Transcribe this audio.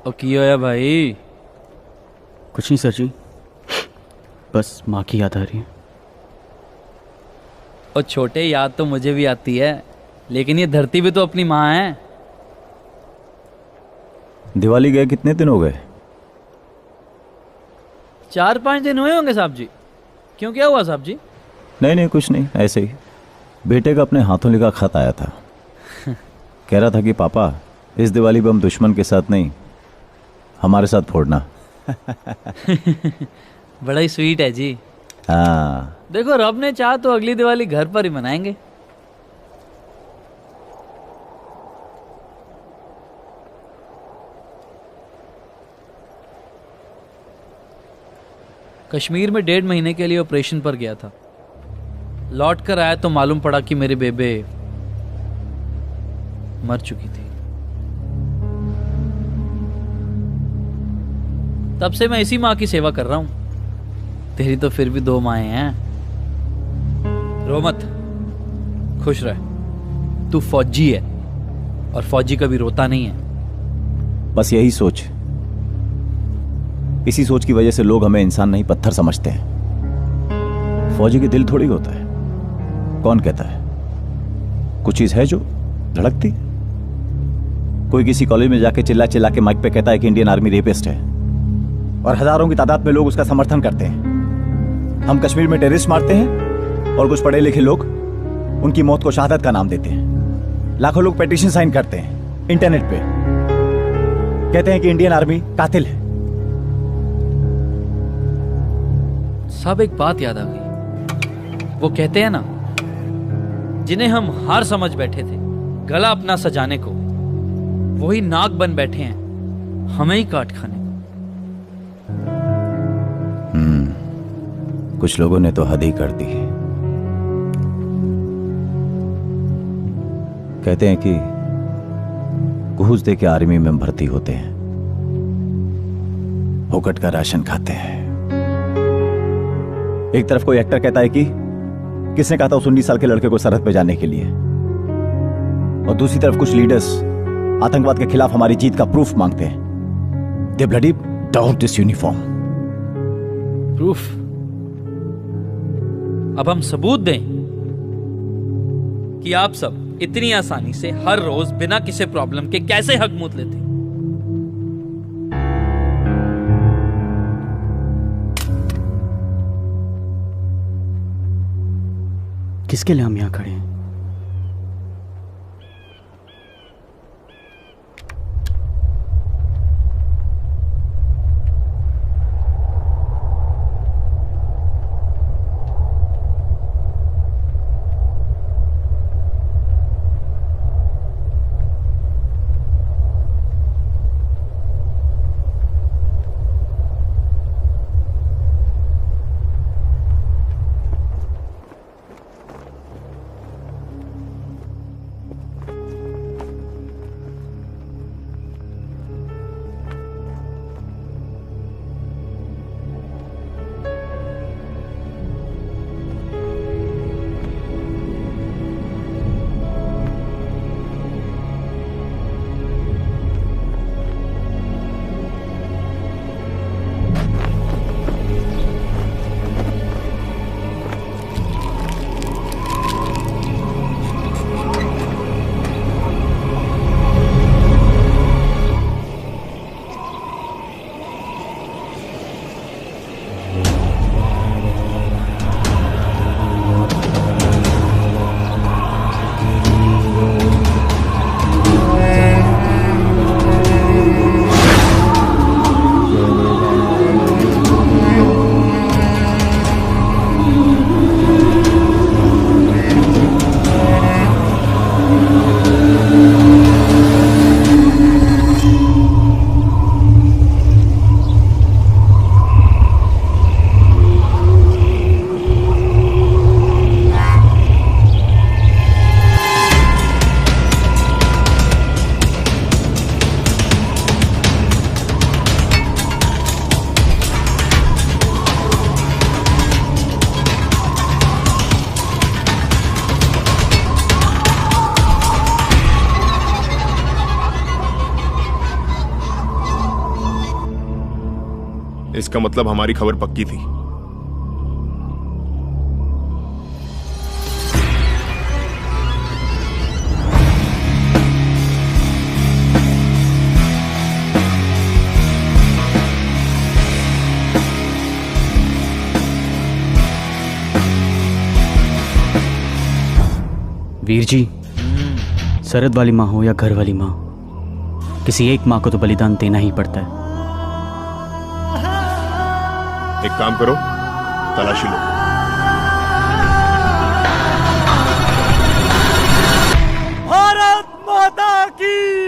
और की होया भाई? कुछ नहीं सर जी, बस माँ की याद आ रही है। और छोटे, याद तो मुझे भी आती है, लेकिन ये धरती भी तो अपनी माँ है। दिवाली गए कितने दिन हो गए? 4-5 दिन हुए होंगे साहब जी। क्यों, क्या हुआ साहब जी? नहीं नहीं, कुछ नहीं, ऐसे ही। बेटे का अपने हाथों लिखा खत आया था। कह रहा था कि पापा, इस दिवाली बम दुश्मन के साथ नहीं, हमारे साथ फोड़ना। बड़ा ही स्वीट है जी। हाँ। देखो, रब ने चाहा तो अगली दिवाली घर पर ही मनाएंगे। कश्मीर में 1.5 महीने के लिए ऑपरेशन पर गया था। लौट कर आया तो मालूम पड़ा कि मेरी बेबे मर चुकी थी। तब से मैं इसी माँ की सेवा कर रहा हूं। तेरी तो फिर भी 2 माएं हैं। रो मत, खुश रह। तू फौजी है और फौजी कभी रोता नहीं है। बस यही सोच, इसी सोच की वजह से लोग हमें इंसान नहीं पत्थर समझते हैं। फौजी के दिल थोड़ी होता है। कौन कहता है? कुछ चीज है जो धड़कती। कोई किसी कॉलेज में जाके चिल्ला चिल्ला के माइक पे कहता है कि इंडियन आर्मी रेपिस्ट है, और हजारों की तादाद में लोग उसका समर्थन करते हैं। हम कश्मीर में टेररिस्ट मारते हैं और कुछ पढ़े लिखे लोग उनकी मौत को शहादत का नाम देते हैं। लाखों लोग पेटिशन साइन करते हैं इंटरनेट पे, कहते हैं कि इंडियन आर्मी कातिल है। सब एक बात याद आ गई। वो कहते हैं ना, जिन्हें हम हार समझ बैठे थे गला अपना सजाने को, वही नाग बन बैठे हैं हमें ही काट खाने को। कुछ लोगों ने तो हद ही कर दी। कहते हैं कि घूस दे के आर्मी में भर्ती होते हैं, फोकट का राशन खाते हैं। एक तरफ कोई एक्टर कहता है कि किसने कहा था उस 19 साल के लड़के को सरहद पे जाने के लिए, और दूसरी तरफ कुछ लीडर्स आतंकवाद के खिलाफ हमारी जीत का प्रूफ मांगते हैं। They bloody don this uniform. Proof? अब हम सबूत दें कि आप सब इतनी आसानी से हर रोज बिना किसी प्रॉब्लम के कैसे हक मूत लेते। किसके लिए हम यहाँ खड़े हैं? इसका मतलब हमारी खबर पक्की थी। वीर जी, सरहद वाली माँ हो या घर वाली माँ, किसी एक माँ को तो बलिदान देना ही पड़ता है। एक काम करो, तलाशी लो। भारत माता की